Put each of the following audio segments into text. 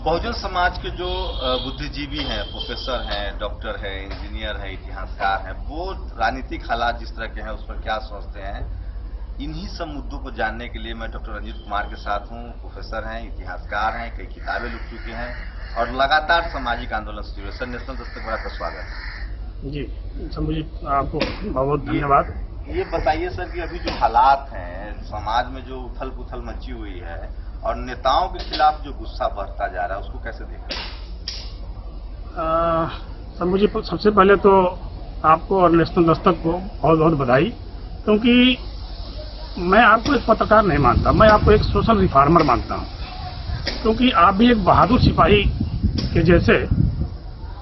बहुजन समाज के जो बुद्धिजीवी हैं, प्रोफेसर हैं, डॉक्टर हैं, इंजीनियर हैं, इतिहासकार हैं, वो राजनीतिक हालात जिस तरह के हैं उस पर क्या सोचते हैं, इन्हीं सब मुद्दों को जानने के लिए मैं डॉक्टर रंजीत कुमार के साथ हूँ। प्रोफेसर हैं, इतिहासकार हैं, कई किताबें लिख चुके हैं और लगातार सामाजिक आंदोलन से जुड़े। सर, नेशनल दस्तक बड़ा का स्वागत है। जी शंभू जी, आपको बहुत बहुत धन्यवाद। ये बताइए सर कि अभी जो हालात हैं, समाज में जो उथल पुथल मची हुई है और नेताओं के खिलाफ जो गुस्सा बढ़ता जा रहा है, उसको कैसे देख रहे हैं? शंभू जी, सबसे पहले तो आपको और नेशनल दस्तक को बहुत बहुत बधाई, क्योंकि मैं आपको एक पत्रकार नहीं मानता, मैं आपको एक सोशल रिफॉर्मर मानता हूँ। क्योंकि आप भी एक बहादुर सिपाही के जैसे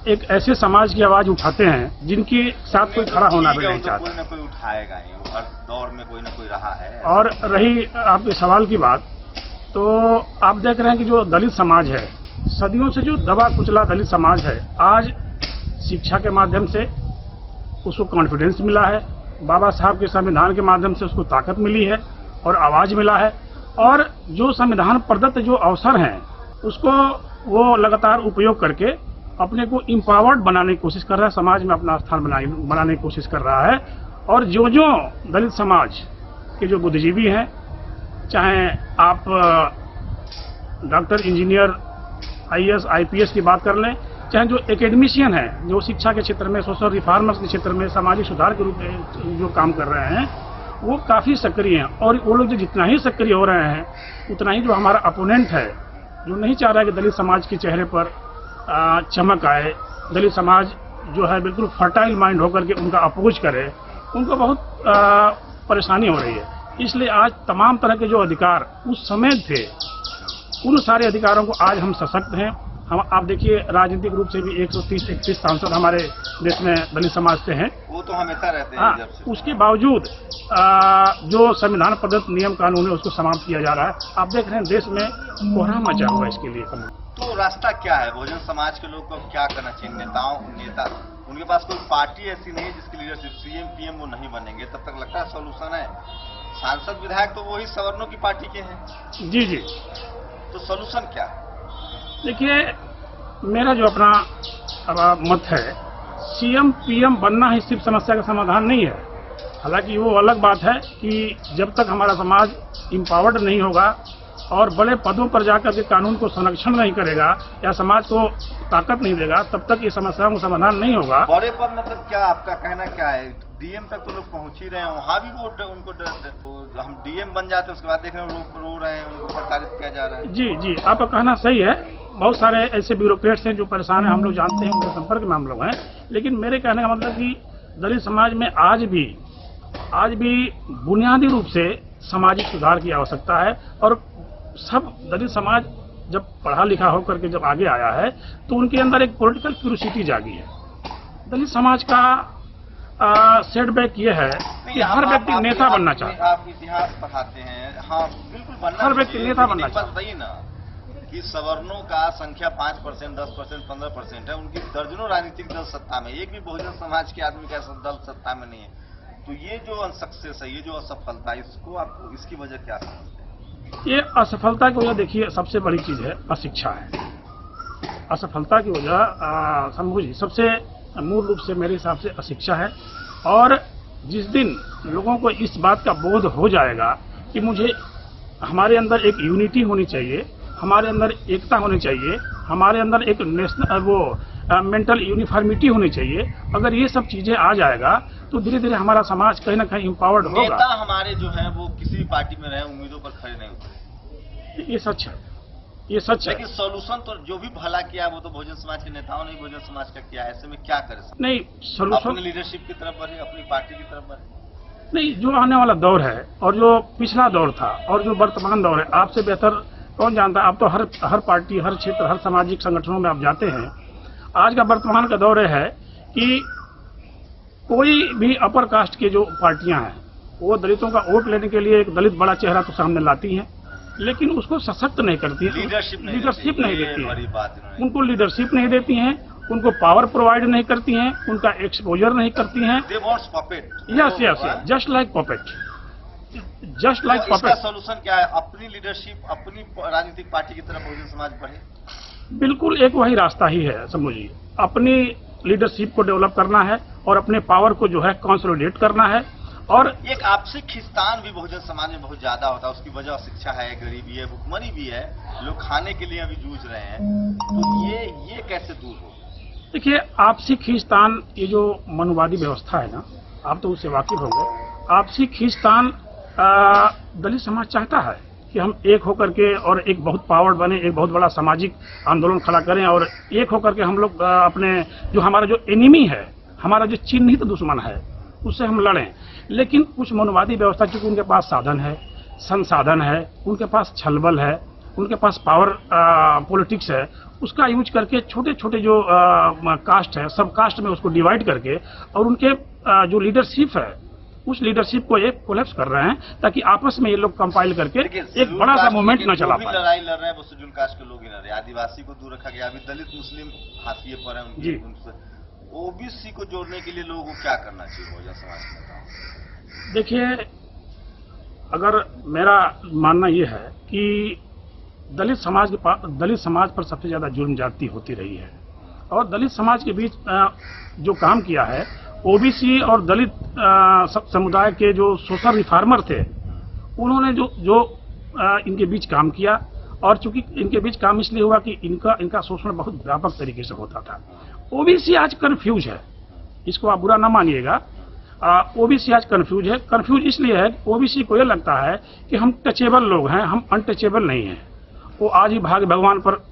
एक ऐसे समाज की आवाज उठाते हैं जिनके साथ कोई खड़ा होना भी नहीं चाहता। कोई ना कोई उठाएगा ही, हर दौर में कोई ना कोई रहा है। और रही आपके सवाल की बात, तो आप देख रहे हैं कि जो दलित समाज है, सदियों से जो दबा कुचला दलित समाज है, आज शिक्षा के माध्यम से उसको कॉन्फिडेंस मिला है, बाबा साहब के संविधान के माध्यम से उसको ताकत मिली है और आवाज मिला है, और जो संविधान प्रदत्त जो अवसर हैं उसको वो लगातार उपयोग करके अपने को इम्पावर्ड बनाने की कोशिश कर रहा है, समाज में अपना स्थान बनाने की कोशिश कर रहा है। और जो जो दलित समाज के जो बुद्धिजीवी हैं, चाहे आप डॉक्टर, इंजीनियर, आईएएस, आईपीएस की बात कर लें, चाहे जो एकेडमिशियन हैं, जो शिक्षा के क्षेत्र में, सोशल रिफॉर्मर्स के क्षेत्र में, सामाजिक सुधार के रूप में जो काम कर रहे हैं, वो काफी सक्रिय हैं। और वो लोग जो जितना ही सक्रिय हो रहे हैं, उतना ही जो हमारा अपोनेंट है, जो नहीं चाह रहा है कि दलित समाज के चेहरे पर चमक आए, दलित समाज जो है बिल्कुल फर्टाइल माइंड होकर के उनका अपोज करे, उनको बहुत परेशानी हो रही है। इसलिए आज तमाम तरह के जो अधिकार उस समय थे, उन सारे अधिकारों को आज हम सशक्त हैं। हम आप देखिए, राजनीतिक रूप से भी 130-131 सांसद हमारे देश में दलित समाज से हैं। वो तो हमेशा रहते हैं। जब से उसके बावजूद जो संविधान प्रदत्त नियम कानून है उसको समाप्त किया जा रहा है। आप देख रहे हैं देश में कोहराम मचा हुआ है इसके लिए। तो रास्ता क्या है? बहुजन समाज के लोग को क्या करना चाहिए? नेता उनके पास कोई पार्टी ऐसी नहीं है जिसकी लीडरशिप सीएम पीएम वो नहीं बनेंगे, तब तक लगता है सोल्यूशन है। सांसद विधायक तो वही सवर्णों की पार्टी के हैं। जी जी। तो सोल्यूशन क्या है? देखिए, मेरा जो अपना मत है, सीएम पीएम बनना ही सिर्फ समस्या का समाधान नहीं है। हालांकि वो अलग बात है कि जब तक हमारा समाज इम्पावर्ड नहीं होगा और बड़े पदों पर जाकर के कानून को संरक्षण नहीं करेगा या समाज को ताकत नहीं देगा, तब तक ये समस्याओं का समाधान नहीं होगा। बड़े पद मतलब क्या? आपका कहना क्या है? डीएम तक तो लोग पहुंच ही रहे हैं, वहाँ भी वोट उनको तो हम डीएम बन जाते हैं, उसके बाद देख रहे हैं लोग रो रहे हैं, उनको प्रताड़ित किया जा रहा है। जी जी, आपका कहना सही है। बहुत सारे ऐसे ब्यूरोक्रेट्स हैं जो परेशान हैं, हम लोग जानते हैं, उनके संपर्क में हम लोग हैं। लेकिन मेरे कहने का मतलब कि दलित समाज में आज भी बुनियादी रूप से सामाजिक सुधार की आवश्यकता है। और सब दलित समाज जब पढ़ा लिखा होकर के जब आगे आया है, तो उनके अंदर एक पॉलिटिकल क्यूरियोसिटी जागी है। दलित समाज का सेटबैक ये है कि हर व्यक्ति नेता बनना चाहता है। आप इतिहास पढ़ाते हैं, हाँ बिल्कुल बनना, हर व्यक्ति नेता बनना चाहता है। बताइए ना कि सवर्णों का संख्या 5%, 10%, 15% है, उनकी दर्जनों राजनीतिक दल सत्ता में, एक भी बहुजन समाज के आदमी का दल सत्ता में नहीं है। तो ये जो अनसक्सेस है, ये जो असफलता, इसको आप इसकी वजह क्या समझते हैं? ये असफलता की वजह देखिए, सबसे बड़ी चीज है अशिक्षा है। असफलता की वजह शंभू जी, सबसे मूल रूप से मेरे हिसाब से अशिक्षा है। और जिस दिन लोगों को इस बात का बोध हो जाएगा कि मुझे हमारे अंदर एक यूनिटी होनी चाहिए, हमारे अंदर एकता होनी चाहिए, हमारे अंदर एक नेशनल मेंटल यूनिफॉर्मिटी होनी चाहिए, अगर ये सब चीजें आ जाएगा तो धीरे धीरे हमारा समाज कहीं ना कहीं इम्पावर्ड होगा। नेता हमारे जो हैं वो किसी भी पार्टी में रहे, उम्मीदों पर खड़े नहीं उतरे। ये सच है, ये सच है। लेकिन सोल्यूशन तो जो भी भला किया वो तो बहुजन समाज के नेताओं ने बहुजन समाज का किया है। ऐसे में क्या करे? नहीं, सोल्यूशन अपनी लीडरशिप की तरफ बढ़े, अपनी पार्टी की तरफ बढ़े। नहीं, जो आने वाला दौर है और जो पिछला दौर था और जो वर्तमान दौर है, आपसे बेहतर कौन जानता है? आप तो हर पार्टी, हर क्षेत्र, हर सामाजिक संगठनों में आप जाते हैं। आज का वर्तमान का दौर है कि कोई भी अपर कास्ट की जो पार्टियां हैं, वो दलितों का वोट लेने के लिए एक दलित बड़ा चेहरा तो सामने लाती हैं, लेकिन उसको सशक्त नहीं करती है, लीडरशिप नहीं देती है, उनको लीडरशिप नहीं देती हैं, उनको पावर प्रोवाइड नहीं करती हैं, उनका एक्सपोजर नहीं करती हैं। Yes yes, just like puppet, just like puppet. Solution क्या है? अपनी लीडरशिप, अपनी राजनीतिक पार्टी की तरफ बहुजन समाज बढ़े। बिल्कुल एक वही रास्ता ही है शंभू जी। अपनी लीडरशिप को डेवलप करना है और अपने पावर को जो है कंसोलिडेट करना है। और एक आपसी खिस्तान भी बहुजन समाज में बहुत ज्यादा होता है। उसकी वजह शिक्षा है, गरीबी है, भुखमरी भी है, लोग खाने के लिए अभी जूझ रहे हैं। तो ये कैसे दूर हो? देखिए, आपसी खींचतान, ये जो मनुवादी व्यवस्था है ना, आप तो उससे वाकिफ होंगे। आपसी खींचतान दलित समाज चाहता है कि हम एक होकर के और एक बहुत पावर्ड बने, एक बहुत बड़ा सामाजिक आंदोलन खड़ा करें और एक होकर के हम लोग अपने जो हमारा जो एनिमी है, हमारा जो चिन्हित दुश्मन है, उससे हम लड़ें। लेकिन कुछ मनुवादी व्यवस्था, चूंकि उनके पास साधन है, संसाधन है, उनके पास छलबल है, उनके पास पावर पॉलिटिक्स है, उसका यूज करके छोटे छोटे जो कास्ट है, सब कास्ट में उसको डिवाइड करके और उनके जो लीडरशिप है, उस लीडरशिप को एक कोलैप्स कर रहे हैं, ताकि आपस में ये लोग कंपाइल करके एक बड़ा सा मूवमेंट न चला पाए। लड़ाई लड़ रहे हैं वो शेड्यूल कास्ट के लोग ही लड़ रहे हैं। आदिवासी को दूर रखा गया, अभी दलित मुस्लिम हाशिए पर है। ओबीसी को जोड़ने के लिए लोगों को क्या करना चाहिए बहुजन समाज में? देखिए, अगर मेरा मानना यह है कि दलित समाज पर सबसे ज्यादा जुर्म ज्यादती होती रही है और दलित समाज के बीच जो काम किया है, ओबीसी और दलित समुदाय के जो सोशल रिफॉर्मर थे, उन्होंने जो इनके बीच काम किया। और चूंकि इनके बीच काम इसलिए हुआ कि इनका शोषण बहुत व्यापक तरीके से होता था। ओबीसी आज कंफ्यूज है, इसको आप बुरा ना मानिएगा। ओबीसी आज कंफ्यूज है। कंफ्यूज इसलिए है कि ओबीसी को यह लगता है कि हम टचेबल लोग हैं, हम अनटचेबल नहीं हैं। वो आज भी भाग्य भगवान पर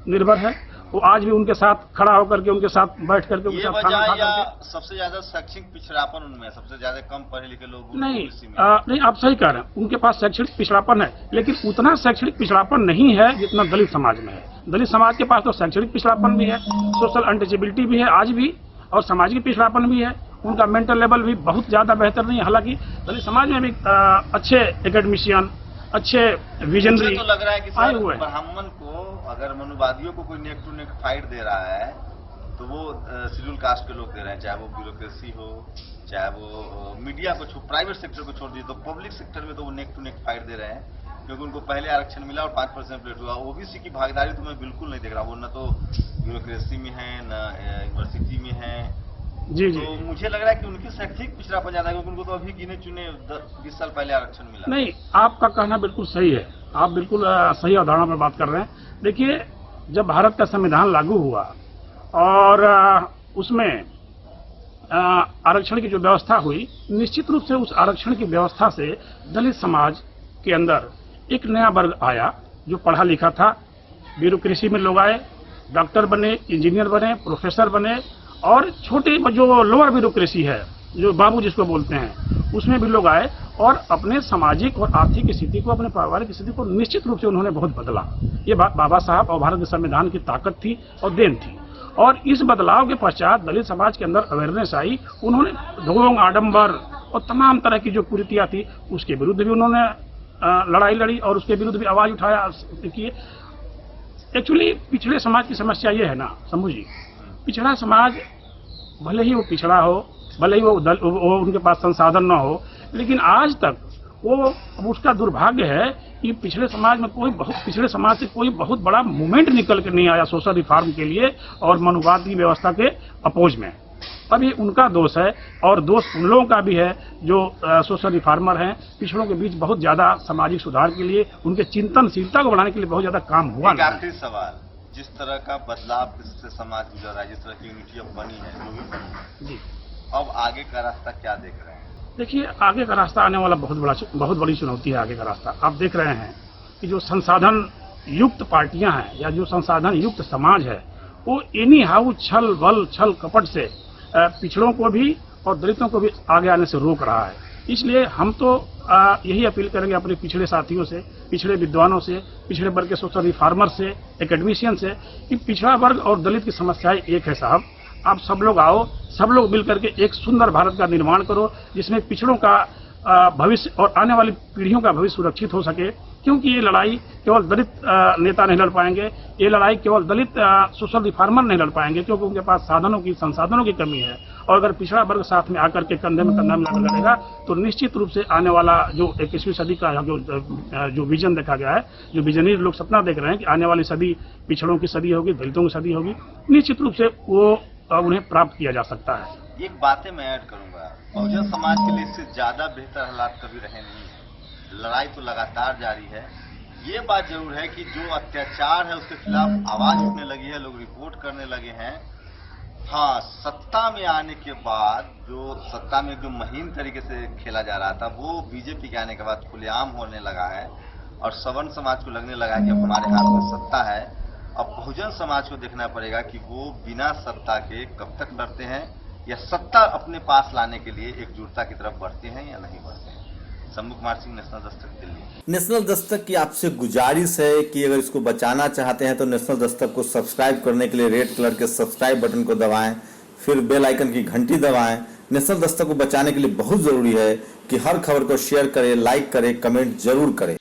निर्भर है। वो आज भी उनके साथ खड़ा होकर के, उनके साथ बैठ करके, उनके साथ खाना खा करके। सबसे ज्यादा शैक्षणिक पिछड़ापन उनमें, सबसे ज्यादा कम पढ़े लिखे लोग नहीं, आप सही कह रहे हैं, उनके पास शैक्षणिक पिछड़ापन है, लेकिन उतना शैक्षणिक पिछड़ापन नहीं है जितना दलित समाज में है। दलित समाज के पास तो शैक्षणिक पिछड़ापन भी है, सोशल अनटचेबिलिटी भी है आज भी, और सामाजिक पिछड़ापन भी है। उनका मेंटल लेवल भी बहुत ज्यादा बेहतर नहीं है। हालांकि दलित समाज में भी अच्छे एकेडमिशियन, अच्छे विजनरी तो लग रहा है कि ब्राह्मण को, अगर मनुवादियों को कोई नेक टू नेक फाइट दे रहा है तो वो शेड्यूल कास्ट के लोग दे रहे हैं, चाहे वो ब्यूरोक्रेसी हो, चाहे वो मीडिया को प्राइवेट सेक्टर को छोड़ दिए, तो पब्लिक सेक्टर में तो वो नेक टू नेक फाइट दे रहे हैं, क्योंकि उनको पहले आरक्षण मिला और 5% प्लेट हुआ। ओबीसी की भागीदारी तो मैं बिल्कुल नहीं देख रहा। वो न तो ब्यूरोक्रेसी में है, न यूनिवर्सिटी में है। जी। तो मुझे लग रहा है कि उनकी शैक्षिक पिछड़ापन ज्यादा है, क्योंकि उनको तो अभी गिने चुने 20 साल पहले आरक्षण मिला। नहीं, आपका कहना बिल्कुल सही है, आप बिल्कुल सही अवधारणा पर बात कर रहे हैं। देखिए, जब भारत का संविधान लागू हुआ और उसमें आरक्षण की जो व्यवस्था हुई, निश्चित रूप से उस आरक्षण की व्यवस्था से दलित समाज के अंदर एक नया वर्ग आया जो पढ़ा लिखा था। ब्यूरोक्रेसी में लोग आए, डॉक्टर बने, इंजीनियर बने, प्रोफेसर बने, और छोटे जो लोअर ब्यूरोक्रेसी है, जो बाबू जिसको बोलते हैं, उसमें भी लोग आए और अपने सामाजिक और आर्थिक स्थिति को, अपने पारिवारिक स्थिति को निश्चित रूप से उन्होंने बहुत बदला। ये बाबा साहब और भारत के संविधान की ताकत थी और देन थी। और इस बदलाव के पश्चात दलित समाज के अंदर अवेयरनेस आई। उन्होंने ढोंग, आडंबर और तमाम तरह की जो कुरीतियां थी, उसके विरुद्ध भी उन्होंने लड़ाई लड़ी और उसके विरुद्ध भी आवाज उठाया। देखिए, एक्चुअली पिछड़े समाज की समस्या ये है ना शंभू जी, पिछड़ा समाज भले ही वो पिछड़ा हो, भले ही वो उनके पास संसाधन न हो, लेकिन आज तक वो, उसका दुर्भाग्य है कि पिछड़े समाज से कोई बहुत बड़ा मूवमेंट निकल कर नहीं आया सोशल रिफॉर्म के लिए और मनुवाद की व्यवस्था के अपोज में। अब ये उनका दोष है और दोष उन लोगों का भी है जो सोशल रिफॉर्मर हैं। पिछड़ों के बीच बहुत ज्यादा सामाजिक सुधार के लिए, उनके चिंतनशीलता को बढ़ाने के लिए बहुत ज्यादा काम हुआ। आखिरी सवाल, जिस तरह का बदलाव से समाज गुजर रहा है, जिस तरह की यूनिटी अब बनी है, जो भी बनी जी, अब आगे का रास्ता क्या देख रहे हैं? देखिए, आगे का रास्ता आने वाला बहुत बड़ी चुनौती है। आगे का रास्ता आप देख रहे हैं कि जो संसाधन युक्त पार्टियां हैं या जो संसाधन युक्त समाज है, वो एनी हाउ छल बल, छल कपट से पिछड़ों को भी और दलितों को भी आगे आने से रोक रहा है। इसलिए हम तो यही अपील करेंगे अपने पिछड़े साथियों से, पिछड़े विद्वानों से, पिछड़े वर्ग के सोशल रिफॉर्मर से, एकेडमिशियन से, कि पिछड़ा वर्ग और दलित की समस्याएं एक है साहब। आप सब लोग आओ, सब लोग मिलकर के एक सुंदर भारत का निर्माण करो, जिसमें पिछड़ों का भविष्य और आने वाली पीढ़ियों का भविष्य सुरक्षित हो सके। क्योंकि ये लड़ाई केवल दलित नेता नहीं लड़ पाएंगे, ये लड़ाई केवल दलित सोशल रिफॉर्मर नहीं लड़ पाएंगे, क्योंकि उनके पास संसाधनों की कमी है और अगर पिछड़ा वर्ग साथ में आकर के कंधे में कंधा मिलाकर लड़ेगा तो निश्चित रूप से आने वाला जो 21वीं सदी का जो विजन देखा गया है, जो विजनरी लोग सपना देख रहे हैं कि आने वाली सदी पिछड़ों की सदी होगी, दलितों की सदी होगी, निश्चित रूप से वो उन्हें प्राप्त किया जा सकता है। एक बातें मैं ऐड करूंगा, बहुजन समाज के लिए इससे ज्यादा बेहतर हालात कभी रहे नहीं। लड़ाई तो लगातार जारी है। ये बात जरूर है कि जो अत्याचार है उसके खिलाफ आवाज उठने लगी है, लोग रिपोर्ट करने लगे हैं। हाँ, सत्ता में आने के बाद जो सत्ता में जो महीन तरीके से खेला जा रहा था वो बीजेपी के आने के बाद खुलेआम होने लगा है और सवर्ण समाज को लगने लगा कि अब हमारे हाथ में सत्ता है। अब बहुजन समाज को देखना पड़ेगा कि वो बिना सत्ता के कब तक लड़ते हैं या सत्ता अपने पास लाने के लिए एकजुटता की तरफ बढ़ते हैं या नहीं बढ़ते हैं। शंभू कुमार सिंह, नेशनल दस्तक, दिल्ली। नेशनल दस्तक की आपसे गुजारिश है कि अगर इसको बचाना चाहते हैं तो नेशनल दस्तक को सब्सक्राइब करने के लिए रेड कलर के सब्सक्राइब बटन को दबाएं, फिर बेल आइकन की घंटी दबाएं। नेशनल दस्तक को बचाने के लिए बहुत जरूरी है कि हर खबर को शेयर करें, लाइक करें, कमेंट जरूर करें।